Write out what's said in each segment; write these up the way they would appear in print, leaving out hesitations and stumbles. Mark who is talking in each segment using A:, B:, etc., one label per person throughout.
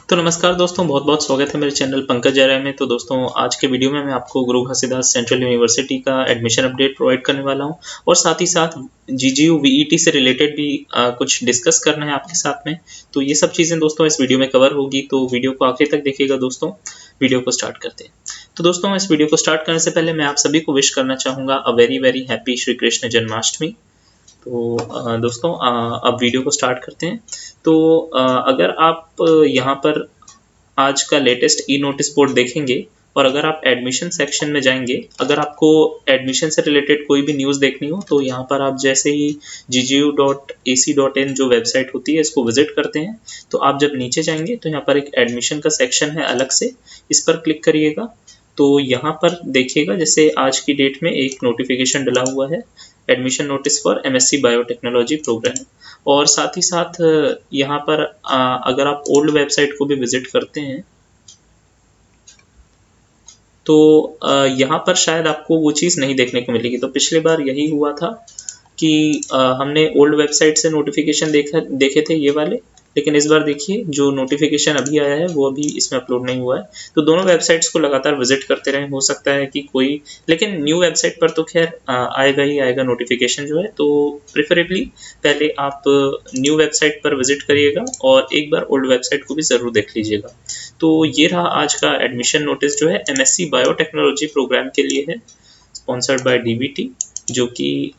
A: तो नमस्कार दोस्तों, बहुत बहुत स्वागत है मेरे चैनल पंकज आर्य में। तो दोस्तों, आज के वीडियो में मैं आपको गुरु घासीदास सेंट्रल यूनिवर्सिटी का एडमिशन अपडेट प्रोवाइड करने वाला हूं और साथ ही साथ जीजीयू वीईटी से रिलेटेड भी कुछ डिस्कस करना है आपके साथ में। तो ये सब चीज़ें दोस्तों इस वीडियो में कवर होगी, तो वीडियो को आखिर तक देखिएगा दोस्तों। वीडियो को स्टार्ट करते हैं। तो दोस्तों, इस वीडियो को स्टार्ट करने से पहले मैं आप सभी को विश करना चाहूँगा a very very happy Shri Krishna Janmashtami. तो दोस्तों, अब वीडियो को स्टार्ट करते हैं। तो अगर आप यहाँ पर आज का लेटेस्ट ई नोटिस बोर्ड देखेंगे और अगर आप एडमिशन सेक्शन में जाएंगे, अगर आपको एडमिशन से रिलेटेड कोई भी न्यूज़ देखनी हो तो यहाँ पर आप जैसे ही ggu.ac.in जो वेबसाइट होती है इसको विजिट करते हैं, तो आप जब नीचे जाएंगे तो यहाँ पर एक एडमिशन का सेक्शन है अलग से, इस पर क्लिक करिएगा। तो यहाँ पर देखिएगा जैसे आज की डेट में एक नोटिफिकेशन डला हुआ है, admission notice for MSc biotechnology program. और साथ ही साथ यहाँ पर अगर आप ओल्ड वेबसाइट को भी विजिट करते हैं तो यहाँ पर शायद आपको वो चीज़ नहीं देखने को मिलेगी। तो पिछली बार यही हुआ था कि हमने ओल्ड वेबसाइट से नोटिफिकेशन देखे थे ये वाले, लेकिन इस बार देखिए जो नोटिफिकेशन अभी आया है वो अभी इसमें अपलोड नहीं हुआ है। तो दोनों वेबसाइट्स को लगातार विजिट करते रहें, हो सकता है कि कोई, लेकिन न्यू वेबसाइट पर तो खैर आएगा ही आएगा नोटिफिकेशन जो है। तो प्रेफरेबली पहले आप न्यू वेबसाइट पर विजिट करिएगा और एक बार ओल्ड वेबसाइट को भी ज़रूर देख लीजिएगा। तो ये रहा आज का एडमिशन नोटिस जो है एमएससी बायोटेक्नोलॉजी प्रोग्राम के लिए है, स्पॉन्सर्ड बाय डीबीटी, जो कि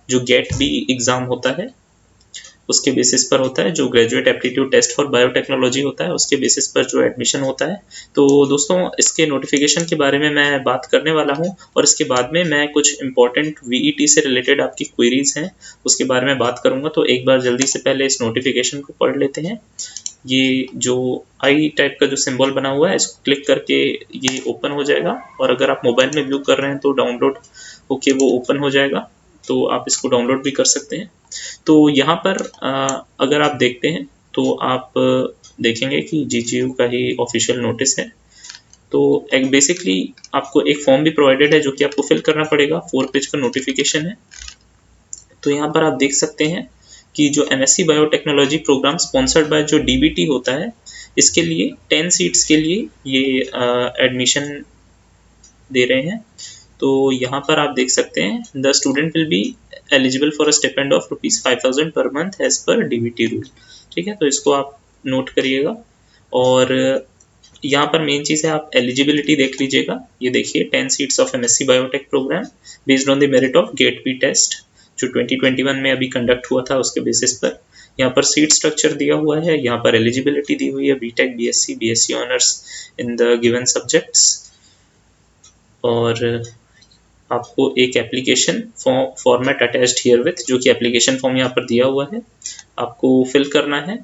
A: जो गेट बी एग्ज़ाम होता है उसके बेसिस पर होता है, जो graduate aptitude test for biotechnology होता है उसके बेसिस पर जो एडमिशन होता है। तो दोस्तों, इसके नोटिफिकेशन के बारे में मैं बात करने वाला हूं और इसके बाद में मैं कुछ इंपॉर्टेंट वीईटी से रिलेटेड आपकी क्वेरीज हैं उसके बारे में बात करूंगा। तो एक बार जल्दी से पहले इस नोटिफिकेशन को पढ़ लेते हैं। ये जो आई टाइप का जो सिंबल बना हुआ है इसको क्लिक करके ये ओपन हो जाएगा, और अगर आप मोबाइल में व्यू कर रहे हैं तो डाउनलोड होके वो ओपन हो जाएगा, तो आप इसको डाउनलोड भी कर सकते हैं। तो यहाँ पर अगर आप देखते हैं तो आप देखेंगे कि जीजीयू का ही ऑफिशियल नोटिस है। तो एक बेसिकली आपको एक फॉर्म भी प्रोवाइडेड है जो कि आपको फिल करना पड़ेगा, 4 पेज का नोटिफिकेशन है। तो यहाँ पर आप देख सकते हैं कि जो MSc biotechnology program sponsored by जो डीबीटी होता है, इसके लिए 10 सीट्स के लिए ये एडमिशन दे रहे हैं। तो यहाँ पर आप देख सकते हैं the student will be eligible for a stipend of ₹5,000 per month as per DBT rule. ठीक है, तो इसको आप नोट करिएगा। और यहाँ पर मेन चीज़ है, आप एलिजिबिलिटी देख लीजिएगा। ये देखिए 10 seats of MSc biotech program based on the merit of GAT B test जो 2021 में अभी कंडक्ट हुआ था उसके बेसिस पर यहाँ पर सीट स्ट्रक्चर दिया हुआ है। यहाँ पर एलिजिबिलिटी दी हुई है BTech, BSc honours in the given subjects. और आपको एक application format attached here with, जो कि एप्लीकेशन फॉर्म यहाँ पर दिया हुआ है, आपको फिल करना है।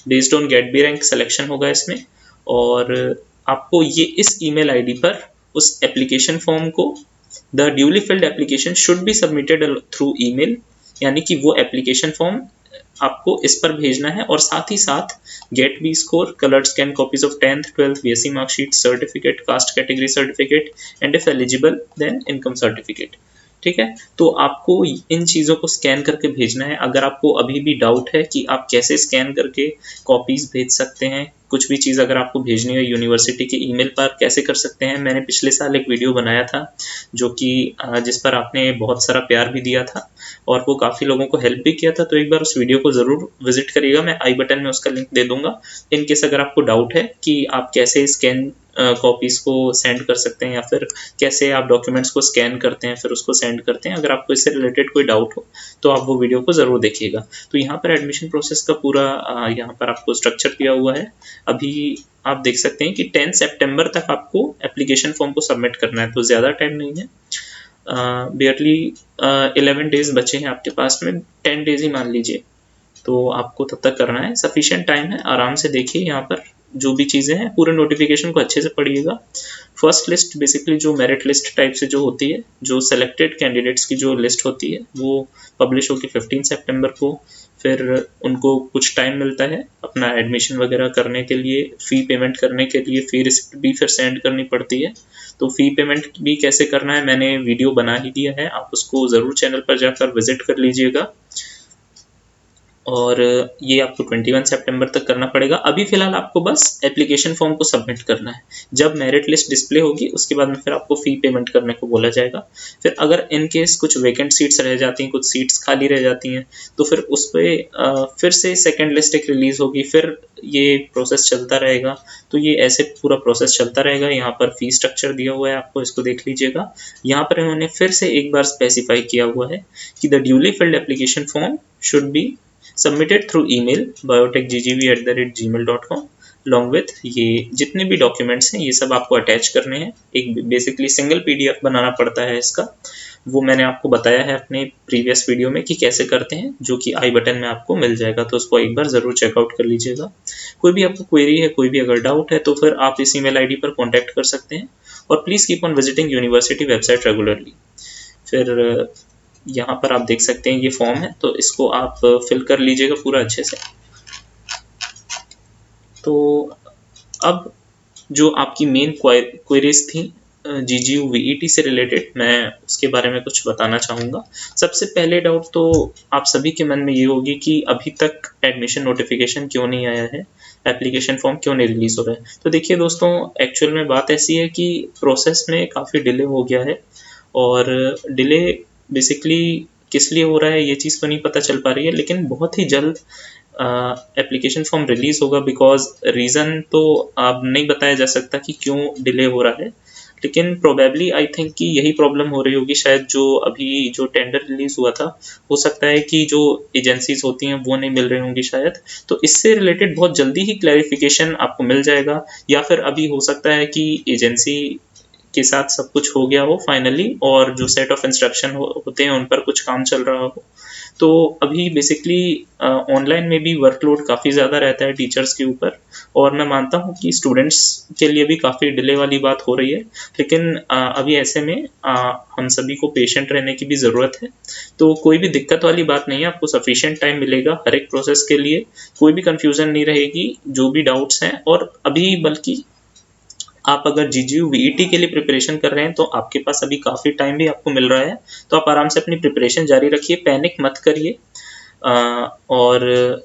A: Based on GAT B rank selection होगा इसमें, और आपको ये इस ईमेल आईडी पर उस एप्लीकेशन फॉर्म को the duly field application should be submitted through email, यानी कि वो एप्लीकेशन फॉर्म आपको इस पर भेजना है। और साथ ही साथ GAT B score, coloured scan copies of 10th 12th BSc marksheet, certificate, caste category certificate and if eligible then income certificate. ठीक है, तो आपको इन चीज़ों को स्कैन करके भेजना है। अगर आपको अभी भी डाउट है कि आप कैसे स्कैन करके कॉपीज भेज सकते हैं, कुछ भी चीज़ अगर आपको भेजनी हो यूनिवर्सिटी के ईमेल पर कैसे कर सकते हैं, मैंने पिछले साल एक वीडियो बनाया था जो कि जिस पर आपने बहुत सारा प्यार भी दिया था और वो काफ़ी लोगों को हेल्प भी किया था। तो एक बार उस वीडियो को ज़रूर विजिट करिएगा, मैं आई बटन में उसका लिंक दे दूंगा। इन केस अगर आपको डाउट है कि आप कैसे स्कैन कॉपीज़ को सेंड कर सकते हैं या फिर कैसे आप डॉक्यूमेंट्स को स्कैन करते हैं फिर उसको सेंड करते हैं, अगर आपको इससे रिलेटेड कोई डाउट हो तो आप वो वीडियो को ज़रूर देखिएगा। तो यहाँ पर एडमिशन प्रोसेस का पूरा यहाँ पर आपको स्ट्रक्चर दिया हुआ है। अभी आप देख सकते हैं कि 10 सितंबर तक आपको एप्लीकेशन फॉर्म को सबमिट करना है, तो ज़्यादा टाइम नहीं है। बियरली 11 डेज बचे हैं आपके पास में, 10 डेज ही मान लीजिए, तो आपको तब तक करना है। सफिशिएंट टाइम है, आराम से देखिए यहाँ पर जो भी चीज़ें हैं, पूरे नोटिफिकेशन को अच्छे से पढ़िएगा। फर्स्ट लिस्ट बेसिकली जो मेरिट लिस्ट टाइप से जो होती है, जो सेलेक्टेड कैंडिडेट्स की जो लिस्ट होती है वो पब्लिश होगी 15 सितंबर को। फिर उनको कुछ टाइम मिलता है अपना एडमिशन वगैरह करने के लिए, फ़ी पेमेंट करने के लिए, फ़ी रिसिप्ट भी फिर सेंड करनी पड़ती है। तो फ़ी पेमेंट भी कैसे करना है मैंने वीडियो बना ही दिया है, आप उसको ज़रूर चैनल पर जाकर विजिट कर लीजिएगा। और ये आपको 21 सितंबर तक करना पड़ेगा। अभी फिलहाल आपको बस एप्लीकेशन फॉर्म को सबमिट करना है। जब मेरिट लिस्ट डिस्प्ले होगी उसके बाद में फिर आपको फ़ी पेमेंट करने को बोला जाएगा। फिर अगर इन केस कुछ वैकेंट सीट्स रह जाती हैं, कुछ सीट्स खाली रह जाती हैं, तो फिर उस पर फिर से सेकेंड लिस्ट एक रिलीज़ होगी, फिर ये प्रोसेस चलता रहेगा। तो ये ऐसे पूरा प्रोसेस चलता रहेगा। यहाँ पर फ़ी स्ट्रक्चर दिया हुआ है आपको, इसको देख लीजिएगा। यहाँ पर इन्होंने फिर से एक बार स्पेसिफाई किया हुआ है कि the duly field application form should be submitted through email biotechggv@gmail.com along with ये जितने भी डॉक्यूमेंट्स हैं ये सब आपको अटैच करने हैं। एक बेसिकली सिंगल PDF बनाना पड़ता है इसका, वो मैंने आपको बताया है अपने प्रीवियस वीडियो में कि कैसे करते हैं, जो कि आई बटन में आपको मिल जाएगा, तो उसको एक बार ज़रूर चेकआउट कर लीजिएगा। कोई भी आपको क्वेरी है, कोई भी अगर डाउट है तो फिर आप इस email ID पर कॉन्टैक्ट कर सकते हैं। और please keep on visiting university website regularly. फिर यहाँ पर आप देख सकते हैं ये फॉर्म है, तो इसको आप फिल कर लीजिएगा पूरा अच्छे से। तो अब जो आपकी मेन क्वेरीज थी GGU VET से रिलेटेड, मैं उसके बारे में कुछ बताना चाहूँगा। सबसे पहले डाउट तो आप सभी के मन में ये होगी कि अभी तक एडमिशन नोटिफिकेशन क्यों नहीं आया है, एप्लीकेशन फॉर्म क्यों नहीं रिलीज़ हो रहा है। तो देखिए दोस्तों, एक्चुअल में बात ऐसी है कि प्रोसेस में काफ़ी डिले हो गया है, और डिले बेसिकली किस लिए हो रहा है ये चीज़ तो नहीं पता चल पा रही है, लेकिन बहुत ही जल्द एप्लीकेशन फॉर्म रिलीज़ होगा। बिकॉज रीज़न तो अब नहीं बताया जा सकता कि क्यों डिले हो रहा है, लेकिन प्रोबेबली आई थिंक कि यही प्रॉब्लम हो रही होगी। शायद जो अभी जो टेंडर रिलीज़ हुआ था, हो सकता है कि जो एजेंसीज होती हैं वो नहीं मिल रही होंगी शायद, तो इससे रिलेटेड बहुत जल्दी ही क्लैरिफिकेशन आपको मिल जाएगा। या फिर अभी हो सकता है कि एजेंसी के साथ सब कुछ हो गया हो फाइनली, और जो सेट ऑफ इंस्ट्रक्शन होते हैं उन पर कुछ काम चल रहा हो। तो अभी बेसिकली ऑनलाइन में भी वर्कलोड काफ़ी ज़्यादा रहता है टीचर्स के ऊपर, और मैं मानता हूँ कि स्टूडेंट्स के लिए भी काफ़ी डिले वाली बात हो रही है। लेकिन अभी ऐसे में हम सभी को पेशेंट रहने की भी ज़रूरत है। तो कोई भी दिक्कत वाली बात नहीं है, आपको सफिशिएंट टाइम मिलेगा हर एक प्रोसेस के लिए, कोई भी कन्फ्यूज़न नहीं रहेगी। जो भी डाउट्स हैं, और अभी बल्कि आप अगर GGU VET के लिए प्रिपरेशन कर रहे हैं तो आपके पास अभी काफ़ी टाइम भी आपको मिल रहा है, तो आप आराम से अपनी प्रिपरेशन जारी रखिए, पैनिक मत करिए। और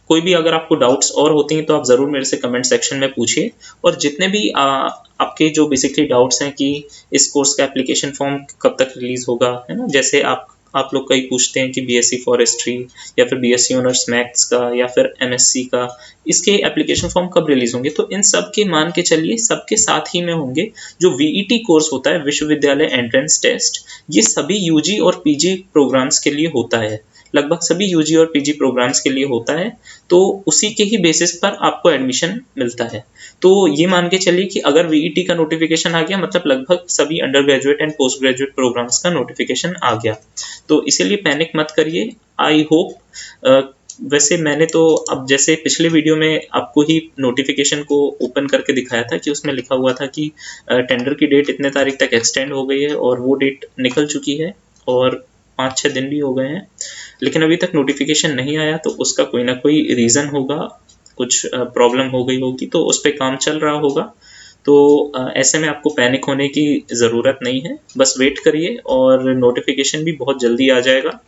A: कोई भी अगर आपको डाउट्स और होती हैं तो आप ज़रूर मेरे से कमेंट सेक्शन में पूछिए। और जितने भी आपके जो बेसिकली डाउट्स हैं कि इस कोर्स का एप्लीकेशन फॉर्म कब तक रिलीज़ होगा, है ना, जैसे आप लोग कई पूछते हैं कि BSc फॉरेस्ट्री या फिर BSc ऑनर्स मैथ्स का या फिर MSc का, इसके एप्लीकेशन फॉर्म कब रिलीज़ होंगे, तो इन सब के मान के चलिए सबके साथ ही में होंगे। जो VET कोर्स होता है, विश्वविद्यालय एंट्रेंस टेस्ट, ये सभी UG और PG प्रोग्राम्स के लिए होता है, लगभग सभी UG और PG प्रोग्राम्स के लिए होता है। तो उसी के ही बेसिस पर आपको एडमिशन मिलता है। तो ये मान के चलिए कि अगर VET का नोटिफिकेशन आ गया, मतलब लगभग सभी undergraduate and postgraduate programs का नोटिफिकेशन आ गया। तो इसीलिए पैनिक मत करिए। आई होप, वैसे मैंने तो अब जैसे पिछले वीडियो में आपको ही नोटिफिकेशन को ओपन करके दिखाया था कि उसमें लिखा हुआ था कि टेंडर की डेट इतने तारीख तक एक्सटेंड हो गई है, और वो डेट निकल चुकी है और 5-6 दिन भी हो गए हैं, लेकिन अभी तक नोटिफिकेशन नहीं आया। तो उसका कोई ना कोई रीज़न होगा, कुछ प्रॉब्लम हो गई होगी, तो उस पर काम चल रहा होगा। तो ऐसे में आपको पैनिक होने की ज़रूरत नहीं है, बस वेट करिए और नोटिफिकेशन भी बहुत जल्दी आ जाएगा।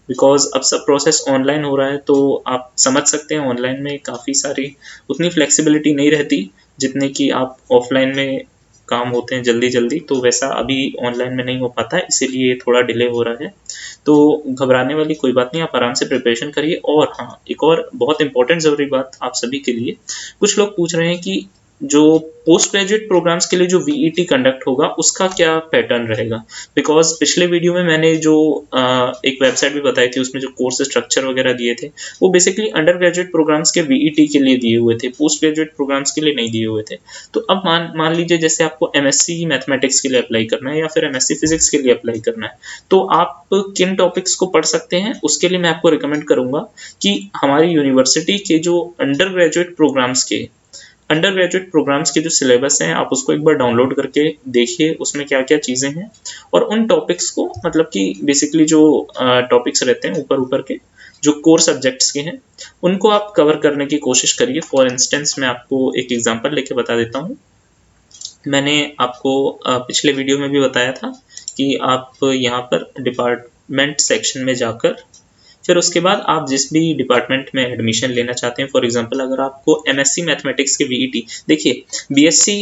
A: बिकॉज अब सब प्रोसेस ऑनलाइन हो रहा है, तो आप समझ सकते हैं ऑनलाइन में काफ़ी सारी उतनी फ्लेक्सिबिलिटी नहीं रहती जितने कि आप ऑफलाइन में काम होते हैं जल्दी जल्दी, तो वैसा अभी ऑनलाइन में नहीं हो पाता है, इसीलिए थोड़ा डिले हो रहा है। तो घबराने वाली कोई बात नहीं, आप आराम से प्रिपरेशन करिए। और हाँ, एक और बहुत इंपॉर्टेंट ज़रूरी बात आप सभी के लिए, कुछ लोग पूछ रहे हैं कि जो पोस्ट ग्रेजुएट प्रोग्राम्स के लिए जो VET कंडक्ट होगा उसका क्या पैटर्न रहेगा। बिकॉज पिछले वीडियो में मैंने जो एक वेबसाइट भी बताई थी, उसमें जो कोर्स स्ट्रक्चर वगैरह दिए थे वो बेसिकली अंडर ग्रेजुएट प्रोग्राम्स के VET के लिए दिए हुए थे, पोस्ट ग्रेजुएट प्रोग्राम्स के लिए नहीं दिए हुए थे। तो अब मान लीजिए जैसे आपको MSc मैथमेटिक्स के लिए अप्लाई करना है या फिर MSc फिजिक्स के लिए अप्लाई करना है, तो आप किन टॉपिक्स को पढ़ सकते हैं उसके लिए मैं आपको रिकमेंड करूंगा कि हमारी यूनिवर्सिटी के जो अंडर ग्रेजुएट प्रोग्राम्स के जो सिलेबस हैं आप उसको एक बार डाउनलोड करके देखिए, उसमें क्या क्या चीज़ें हैं। और उन टॉपिक्स को, मतलब कि बेसिकली जो टॉपिक्स रहते हैं ऊपर ऊपर के जो कोर सब्जेक्ट्स के हैं, उनको आप कवर करने की कोशिश करिए। फॉर इंस्टेंस मैं आपको एक एग्जांपल लेके बता देता हूँ। मैंने आपको पिछले वीडियो में भी बताया था कि आप यहाँ पर डिपार्टमेंट सेक्शन में जाकर फिर उसके बाद आप जिस भी डिपार्टमेंट में एडमिशन लेना चाहते हैं, फॉर एग्जांपल अगर आपको एमएससी मैथमेटिक्स के वीईटी, देखिए बीएससी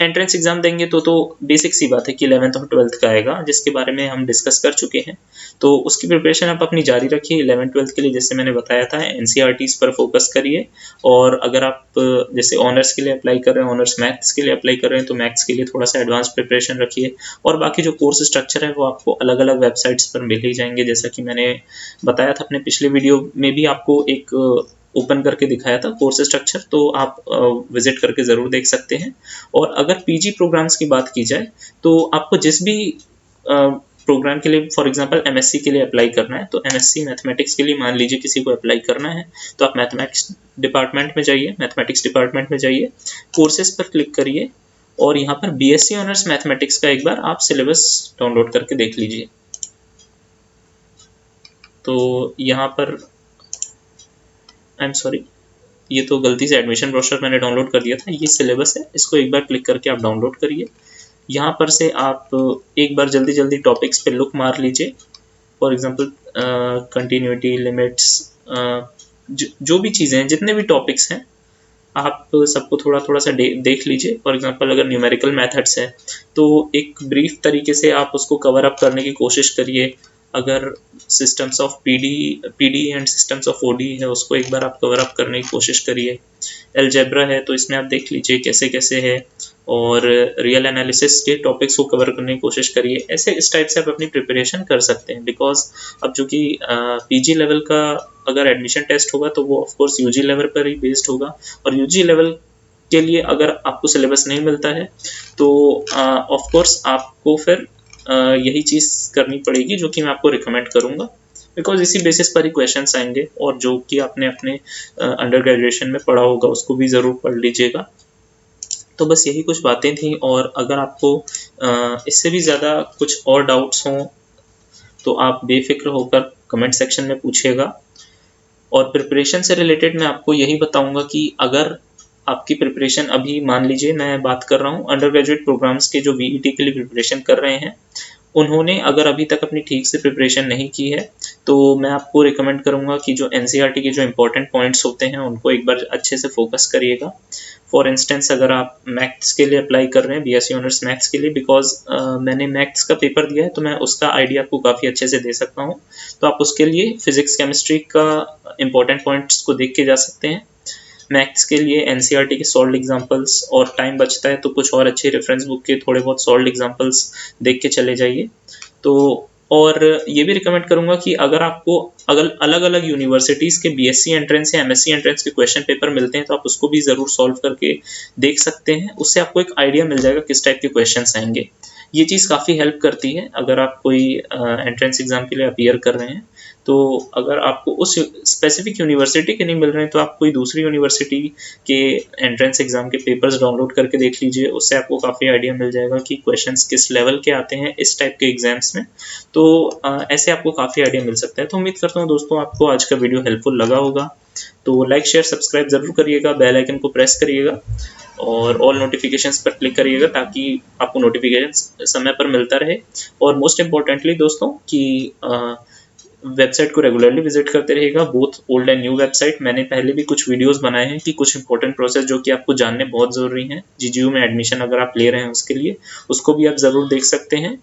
A: एंट्रेंस एग्जाम देंगे तो बेसिक सी बात है कि 11th और 12th का आएगा, जिसके बारे में हम डिस्कस कर चुके हैं। तो उसकी प्रिपरेशन आप अपनी जारी रखिए। 11th 12th के लिए जैसे मैंने बताया था एनसीईआरटीज़ पर फोकस करिए, और अगर आप जैसे ऑनर्स के लिए अप्लाई कर रहे हैं, ऑनर्स मैथ्स के लिए अप्लाई कर रहे हैं, तो मैथ्स के लिए थोड़ा सा एडवांस प्रिपरेशन रखिए। और बाकी जो कोर्स स्ट्रक्चर है वो आपको अलग अलग वेबसाइट्स पर मिल ही जाएंगे, जैसा कि मैंने बताया था अपने पिछले वीडियो में भी आपको एक ओपन करके दिखाया था कोर्स स्ट्रक्चर, तो आप विजिट करके ज़रूर देख सकते हैं। और अगर पीजी प्रोग्राम्स की बात की जाए तो आपको जिस भी प्रोग्राम के लिए, फॉर एग्जांपल एमएससी के लिए अप्लाई करना है, तो एमएससी मैथमेटिक्स के लिए मान लीजिए किसी को अप्लाई करना है, तो आप मैथमेटिक्स डिपार्टमेंट में जाइए, कोर्सेज पर क्लिक करिए और यहाँ पर बीएससी ऑनर्स मैथमेटिक्स का एक बार आप सिलेबस डाउनलोड करके देख लीजिए। तो यहाँ पर आई एम सॉरी, ये तो गलती से एडमिशन ब्रोशर मैंने डाउनलोड कर दिया था, ये सिलेबस है, इसको एक बार क्लिक करके आप डाउनलोड करिए। यहाँ पर से आप एक बार जल्दी जल्दी टॉपिक्स पे लुक मार लीजिए। फॉर एग्जांपल कंटिन्यूटी, लिमिट्स, जो भी चीज़ें हैं, जितने भी टॉपिक्स हैं, आप सबको थोड़ा थोड़ा सा देख लीजिए। फॉर एग्जांपल अगर न्यूमेरिकल मेथड्स है तो एक ब्रीफ तरीके से आप उसको कवर अप करने की कोशिश करिए। अगर systems of PD and systems of OD है, उसको एक बार आप कवर अप करने की कोशिश करिए। अलजेब्रा है तो इसमें आप देख लीजिए कैसे कैसे है, और रियल एनालिसिस के टॉपिक्स को कवर करने की कोशिश करिए। ऐसे इस टाइप से आप अपनी प्रिपरेशन कर सकते हैं, बिकॉज अब जो कि पीजी लेवल का अगर एडमिशन टेस्ट होगा तो वो ऑफकोर्स यूजी लेवल पर ही बेस्ड होगा, और यूजी लेवल के लिए अगर आपको सिलेबस नहीं मिलता है तो ऑफकोर्स आपको फिर यही चीज़ करनी पड़ेगी जो कि मैं आपको रिकमेंड करूँगा, बिकॉज इसी बेसिस पर ही क्वेश्चंस आएंगे, और जो कि आपने अपने अंडर ग्रेजुएशन में पढ़ा होगा उसको भी ज़रूर पढ़ लीजिएगा। तो बस यही कुछ बातें थी, और अगर आपको इससे भी ज़्यादा कुछ और डाउट्स हों तो आप बेफिक्र होकर कमेंट सेक्शन में पूछिएगा। और प्रिपरेशन से रिलेटेड मैं आपको यही बताऊंगा कि अगर आपकी प्रिपरेशन अभी, मान लीजिए मैं बात कर रहा हूँ अंडर ग्रेजुएट प्रोग्राम्स के जो वीईटी के लिए प्रिपरेशन कर रहे हैं, उन्होंने अगर अभी तक अपनी ठीक से प्रिपरेशन नहीं की है तो मैं आपको रिकमेंड करूंगा कि जो एनसीईआरटी के जो इंपॉर्टेंट पॉइंट्स होते हैं उनको एक बार अच्छे से फोकस करिएगा। फॉर इंस्टेंस अगर आप मैथ्स के लिए अप्लाई कर रहे हैं, बीएससी ऑनर्स मैथ्स के लिए, बिकॉज मैंने मैथ्स का पेपर दिया है तो मैं उसका आइडिया आपको काफ़ी अच्छे से दे सकता हूँ। तो आप उसके लिए फिजिक्स केमिस्ट्री का इंपॉर्टेंट पॉइंट्स को देख के जा सकते हैं। मैथ्स के लिए एनसीईआरटी के सॉल्व्ड एग्जांपल्स, और टाइम बचता है तो कुछ और अच्छे रेफरेंस बुक के थोड़े बहुत सॉल्व्ड एग्जांपल्स देख के चले जाइए। तो और ये भी रिकमेंड करूंगा कि अगर आपको अलग अलग यूनिवर्सिटीज़ के बीएससी एंट्रेंस या एमएससी एंट्रेंस के क्वेश्चन पेपर मिलते हैं तो आप उसको भी ज़रूर सॉल्व करके देख सकते हैं। उससे आपको एक आइडिया मिल जाएगा किस टाइप के क्वेश्चंस आएंगे। ये चीज़ काफ़ी हेल्प करती है अगर आप कोई एंट्रेंस एग्जाम के लिए अपीयर कर रहे हैं। तो अगर आपको उस स्पेसिफिक यूनिवर्सिटी के नहीं मिल रहे हैं तो आप कोई दूसरी यूनिवर्सिटी के एंट्रेंस एग्जाम के पेपर्स डाउनलोड करके देख लीजिए, उससे आपको काफ़ी आइडिया मिल जाएगा कि क्वेश्चंस किस लेवल के आते हैं इस टाइप के एग्जाम्स में। तो ऐसे आपको काफ़ी आइडिया मिल सकता है। तो उम्मीद करता हूँ दोस्तों आपको आज का वीडियो हेल्पफुल लगा होगा। तो लाइक शेयर सब्सक्राइब ज़रूर करिएगा, बेल आइकन को प्रेस करिएगा और ऑल नोटिफिकेशंस पर क्लिक करिएगा ताकि आपको नोटिफिकेशन समय पर मिलता रहे। और मोस्ट इम्पॉर्टेंटली दोस्तों कि वेबसाइट को रेगुलरली विजिट करते रहिएगा, both old and new website. मैंने पहले भी कुछ वीडियोस बनाए हैं कि कुछ इंपॉर्टेंट प्रोसेस जो कि आपको जानने बहुत ज़रूरी हैं जीजीयू में एडमिशन अगर आप ले रहे हैं उसके लिए, उसको भी आप ज़रूर देख सकते हैं।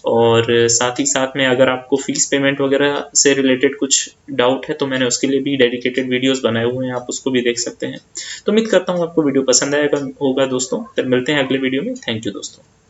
A: और साथ ही साथ में अगर आपको फीस पेमेंट वगैरह से रिलेटेड कुछ डाउट है तो मैंने उसके लिए भी डेडिकेटेड वीडियोस बनाए हुए हैं, आप उसको भी देख सकते हैं। तो उम्मीद करता हूँ आपको वीडियो पसंद आएगा होगा दोस्तों। फिर मिलते हैं अगले वीडियो में। थैंक यू दोस्तों।